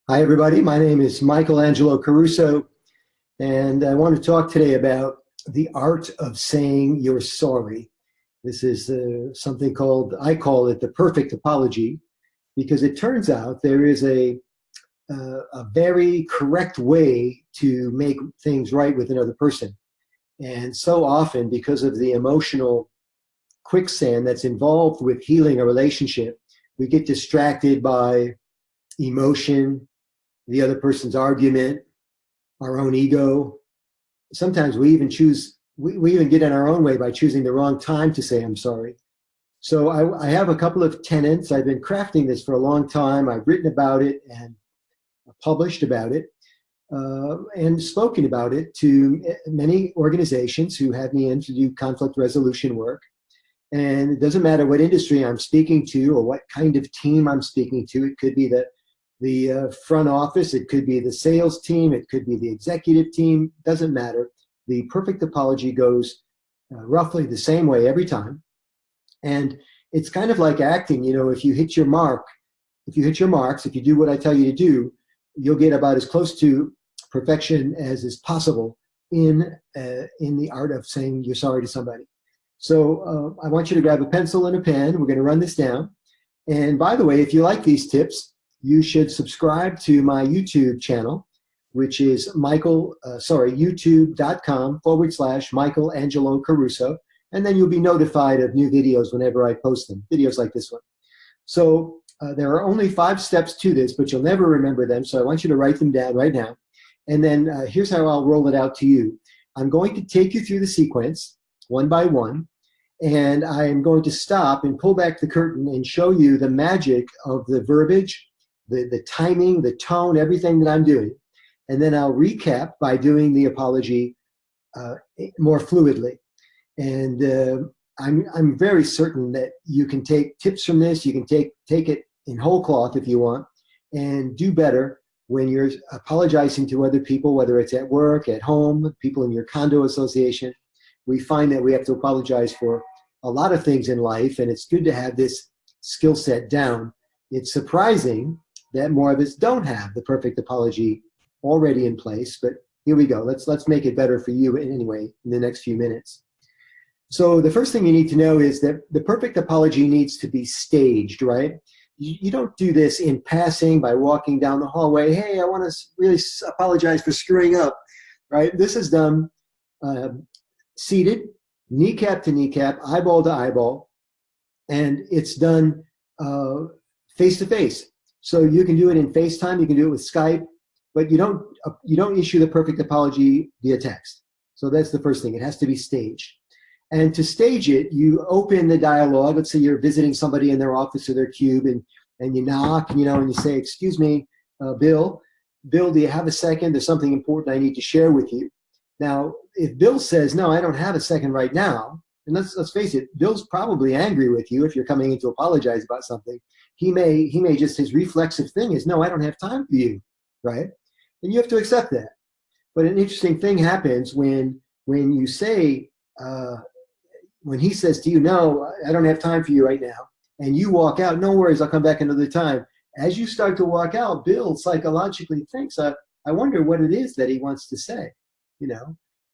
Hi, everybody. My name is Michael Angelo Caruso, and I want to talk today about the art of saying you're sorry. This is something called, I call it the perfect apology, because it turns out there is a very correct way to make things right with another person. And so often, because of the emotional quicksand that's involved with healing a relationship, we get distracted by emotion, the other person's argument, our own ego. Sometimes we even get in our own way by choosing the wrong time to say I'm sorry. So I have a couple of tenets. I've been crafting this for a long time. I've written about it and published about it and spoken about it to many organizations who have me in to do conflict resolution work. And it doesn't matter what industry I'm speaking to or what kind of team I'm speaking to. It could be the front office, it could be the sales team, it could be the executive team, doesn't matter. The perfect apology goes roughly the same way every time. And it's kind of like acting. If you hit your marks, if you do what I tell you to do, you'll get about as close to perfection as is possible in the art of saying you're sorry to somebody. So I want you to grab a pencil and a pen. We're going to run this down. And by the way, if you like these tips, you should subscribe to my YouTube channel, which is youtube.com/Michael Angelo Caruso. And then you'll be notified of new videos whenever I post them, videos like this one. So there are only 5 steps to this, but you'll never remember them. So I want you to write them down right now. And then here's how I'll roll it out to you. I'm going to take you through the sequence one by one. And I am going to stop and pull back the curtain and show you the magic of the verbiage, the timing, the tone, everything that I'm doing. And then I'll recap by doing the apology more fluidly. And I'm very certain that you can take tips from this. You can take it in whole cloth if you want, and do better when you're apologizing to other people, whether it's at work, at home, people in your condo association. We find that we have to apologize for a lot of things in life, and it's good to have this skill set down. It's surprising that more of us don't have the perfect apology already in place, but here we go. Let's make it better for you anyway in the next few minutes. So the first thing you need to know is that the perfect apology needs to be staged, right? You don't do this in passing by walking down the hallway. Hey, I want to really apologize for screwing up, right? This is done seated, kneecap to kneecap, eyeball to eyeball, and it's done face to face. So you can do it in FaceTime, you can do it with Skype, but you don't issue the perfect apology via text. So that's the first thing. It has to be staged. And to stage it, you open the dialogue. Let's say you're visiting somebody in their office or their cube, and you knock, and you say, "Excuse me, Bill, do you have a second? There's something important I need to share with you." Now, if Bill says, "No, I don't have a second right now," and let's face it, Bill's probably angry with you if you're coming in to apologize about something. He may just, his reflexive thing is, "No, I don't have time for you," right? And you have to accept that. But an interesting thing happens when you say, when he says to you, "No, I don't have time for you right now," and you walk out, "No worries, I'll come back another time." As you start to walk out, Bill psychologically thinks, I wonder what it is that he wants to say,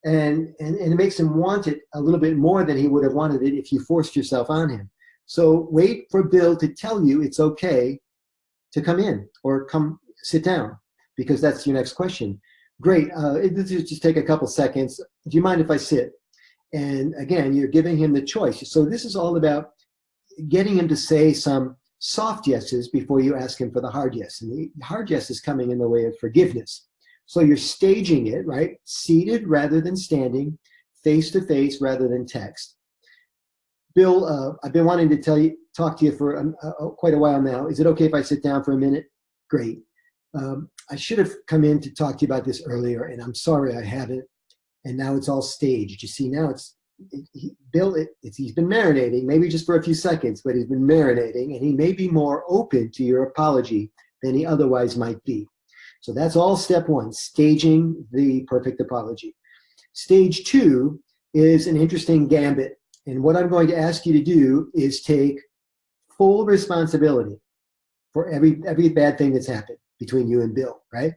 and it makes him want it a little bit more than he would have wanted it if you forced yourself on him. So wait for Bill to tell you it's okay to come in or come sit down, because that's your next question. Great, this will just take a couple seconds. Do you mind if I sit? And again, you're giving him the choice. So this is all about getting him to say some soft yeses before you ask him for the hard yes. And the hard yes is coming in the way of forgiveness. So you're staging it, right? Seated rather than standing, face to face rather than text. Bill, I've been wanting to talk to you for quite a while now. Is it okay if I sit down for a minute? Great. I should have come in to talk to you about this earlier, and I'm sorry I haven't. And now it's all staged. You see, now he's been marinating, maybe just for a few seconds, but he's been marinating, and he may be more open to your apology than he otherwise might be. So that's all step one, staging the perfect apology. Stage 2 is an interesting gambit. And what I'm going to ask you to do is take full responsibility for every bad thing that's happened. between you and Bill, right?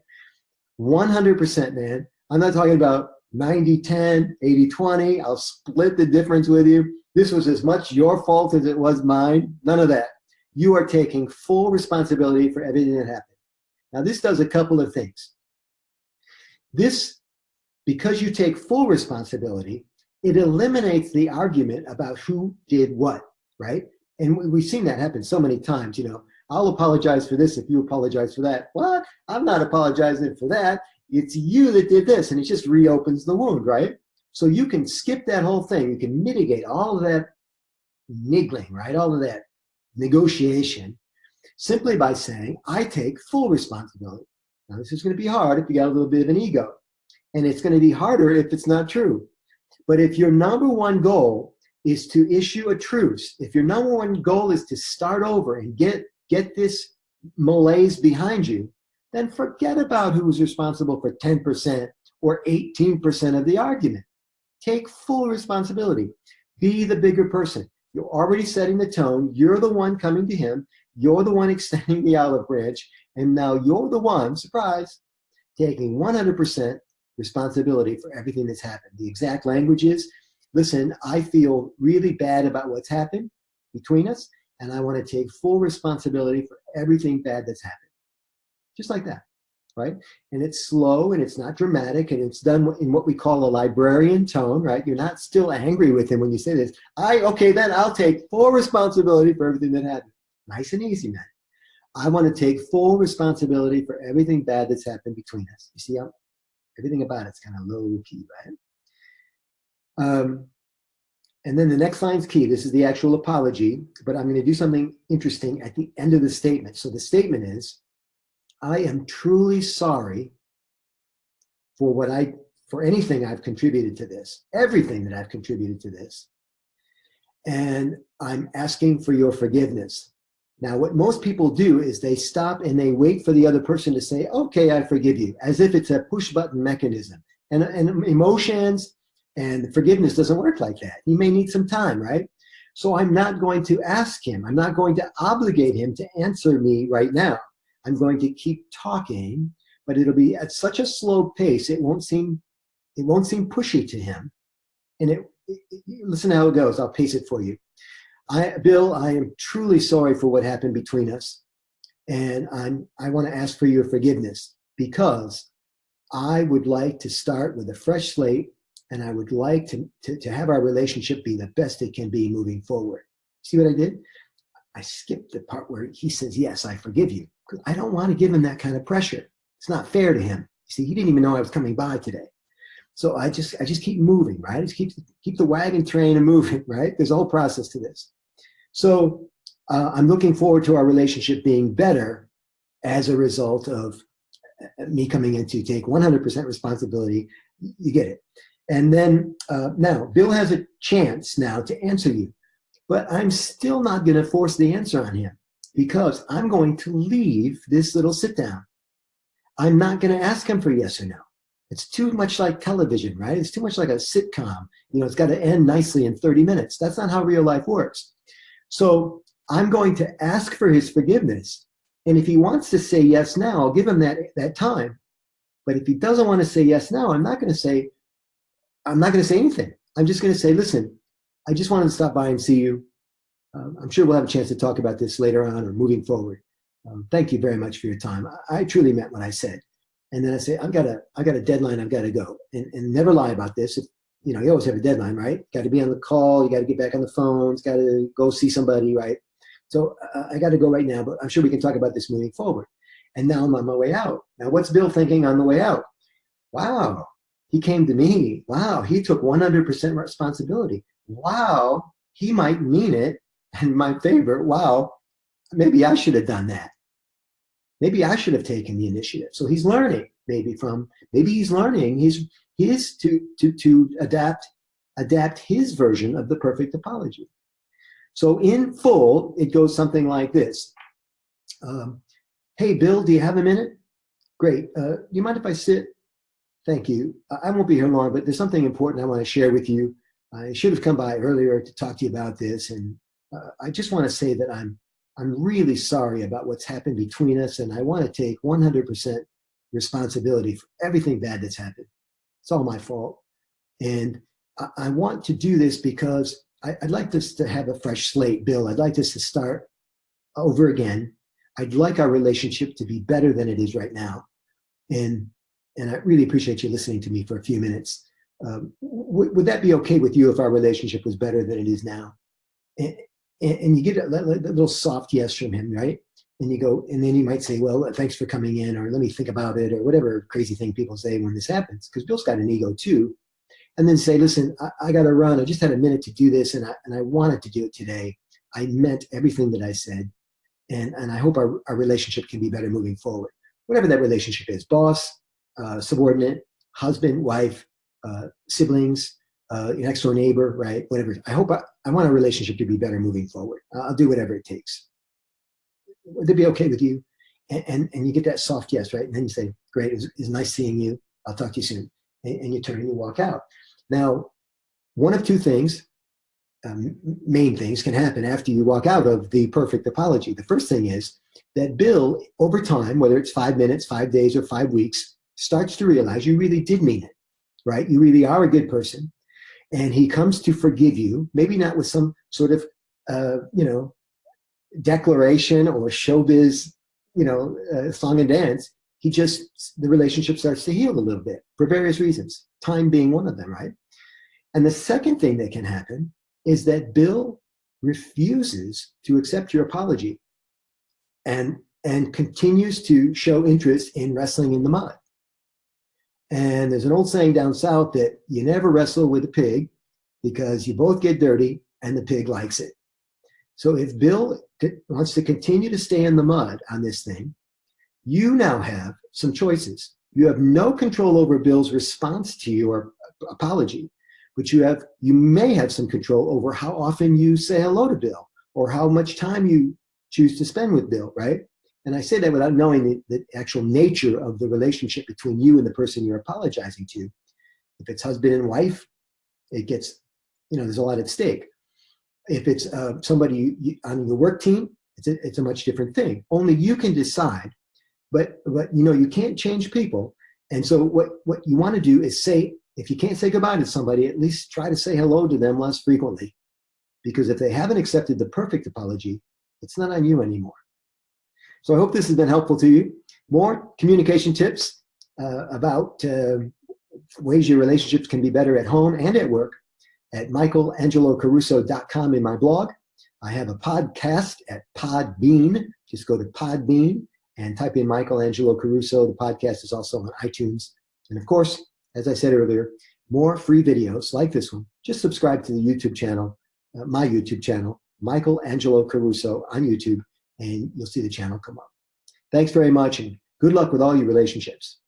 100%, man. I'm not talking about 90-10, 80-20. I'll split the difference with you. This was as much your fault as it was mine. None of that. You are taking full responsibility for everything that happened. Now, this does a couple of things. This, because you take full responsibility, it eliminates the argument about who did what, right? And we've seen that happen so many times, you know. I'll apologize for this if you apologize for that. What? I'm not apologizing for that. It's you that did this, and it just reopens the wound, right? So you can skip that whole thing. You can mitigate all of that niggling, right? All of that negotiation simply by saying, I take full responsibility. Now, this is going to be hard if you got a little bit of an ego, and it's going to be harder if it's not true. But if your number one goal is to issue a truce, if your number one goal is to start over and get this malaise behind you, then forget about who was responsible for 10% or 18% of the argument. Take full responsibility. Be the bigger person. You're already setting the tone. You're the one coming to him. You're the one extending the olive branch. And now you're the one, surprise, taking 100% responsibility for everything that's happened. The exact language is, listen, I feel really bad about what's happened between us, and I want to take full responsibility for everything bad that's happened. Just like that, right? And it's slow, and it's not dramatic, and it's done in what we call a librarian tone, right? You're not still angry with him when you say this. Okay, then I'll take full responsibility for everything that happened. Nice and easy, man. I want to take full responsibility for everything bad that's happened between us. You see how everything about it's kind of low key, right? And then the next line's key. This is the actual apology, but I'm going to do something interesting at the end of the statement. So the statement is, I am truly sorry for anything I've contributed to this, everything that I've contributed to this. And I'm asking for your forgiveness. Now, what most people do is they stop and they wait for the other person to say, okay, I forgive you, as if it's a push button mechanism. And emotions and forgiveness doesn't work like that. He may need some time, right? So I'm not going to ask him. I'm not going to obligate him to answer me right now. I'm going to keep talking, but it'll be at such a slow pace, it won't seem pushy to him. And listen to how it goes. I'll pace it for you. Bill, I am truly sorry for what happened between us, and I want to ask for your forgiveness because I would like to start with a fresh slate, and I would like to have our relationship be the best it can be moving forward. See what I did? I skipped the part where he says, yes, I forgive you. Because I don't want to give him that kind of pressure. It's not fair to him. See, he didn't even know I was coming by today. So I just keep moving, right? I just keep the wagon train and moving, right? There's a whole process to this. So I'm looking forward to our relationship being better as a result of me coming in to take 100% responsibility. You get it. And then now Bill has a chance now to answer you, but I'm still not going to force the answer on him because I'm going to leave this little sit down. I'm not going to ask him for yes or no. It's too much like television, right? It's too much like a sitcom. You know, it's got to end nicely in 30 minutes. That's not how real life works. So I'm going to ask for his forgiveness. And if he wants to say yes now, I'll give him that time. But if he doesn't want to say yes now, I'm not going to say anything. I'm just going to say, listen, I just wanted to stop by and see you. I'm sure we'll have a chance to talk about this later on or moving forward. Thank you very much for your time. I truly meant what I said. And then I say, I've got a deadline. I've got to go. And never lie about this. If, you always have a deadline, right? Got to be on the call. You got to get back on the phones. Got to go see somebody, right? So I got to go right now, but I'm sure we can talk about this moving forward. And now I'm on my way out. Now, what's Bill thinking on the way out? Wow, he came to me. Wow, he took 100% responsibility. Wow, he might mean it. And my favorite, wow, maybe I should have done that. Maybe I should have taken the initiative. So he's learning, maybe he's learning his to adapt his version of the perfect apology. So in full, it goes something like this. Hey, Bill, do you have a minute? Great. You mind if I sit? Thank you. I won't be here long, but there's something important I want to share with you. I should have come by earlier to talk to you about this. And I just want to say that I'm really sorry about what's happened between us, and I want to take 100% responsibility for everything bad that's happened. It's all my fault. And I want to do this because I'd like this to have a fresh slate, Bill. I'd like this to start over again. I'd like our relationship to be better than it is right now. And I really appreciate you listening to me for a few minutes. Would that be okay with you if our relationship was better than it is now? And you get a little soft yes from him, right? And you go, and then he might say, well, thanks for coming in, or let me think about it, or whatever crazy thing people say when this happens, because Bill's got an ego too. And then say, listen, I got to run. I just had a minute to do this, and I wanted to do it today. I meant everything that I said, and I hope our relationship can be better moving forward. Whatever that relationship is, boss, subordinate, husband, wife, siblings, next door neighbor, right? Whatever. I want our relationship to be better moving forward. I'll do whatever it takes. Would it be okay with you? And you get that soft yes, right? And then you say, great, it was nice seeing you. I'll talk to you soon. And you turn and you walk out. Now, one of two things, main things, can happen after you walk out of the perfect apology. The first thing is that Bill, over time, whether it's 5 minutes, 5 days, or 5 weeks, starts to realize you really did mean it, right? You really are a good person. And he comes to forgive you, maybe not with some sort of, declaration or showbiz, song and dance. The relationship starts to heal a little bit for various reasons, time being one of them, right? And the second thing that can happen is that Bill refuses to accept your apology and continues to show interest in wrestling in the mud. And there's an old saying down south that you never wrestle with a pig because you both get dirty and the pig likes it. So if Bill wants to continue to stay in the mud on this thing, you now have some choices. You have no control over Bill's response to your apology, but you may have some control over how often you say hello to Bill or how much time you choose to spend with Bill, right? And I say that without knowing the actual nature of the relationship between you and the person you're apologizing to. If it's husband and wife, it gets, there's a lot at stake. If it's somebody on your work team, it's a much different thing. Only you can decide. But you can't change people. And so what you want to do is say, if you can't say goodbye to somebody, at least try to say hello to them less frequently. Because if they haven't accepted the perfect apology, it's not on you anymore. So I hope this has been helpful to you. More communication tips about ways your relationships can be better at home and at work at michaelangelocaruso.com in my blog. I have a podcast at Podbean. Just go to Podbean and type in Michelangelo Caruso. The podcast is also on iTunes. And of course, as I said earlier, more free videos like this one. Just subscribe to the YouTube channel, my YouTube channel, Michelangelo Caruso on YouTube, and you'll see the channel come up. Thanks very much, and good luck with all your relationships.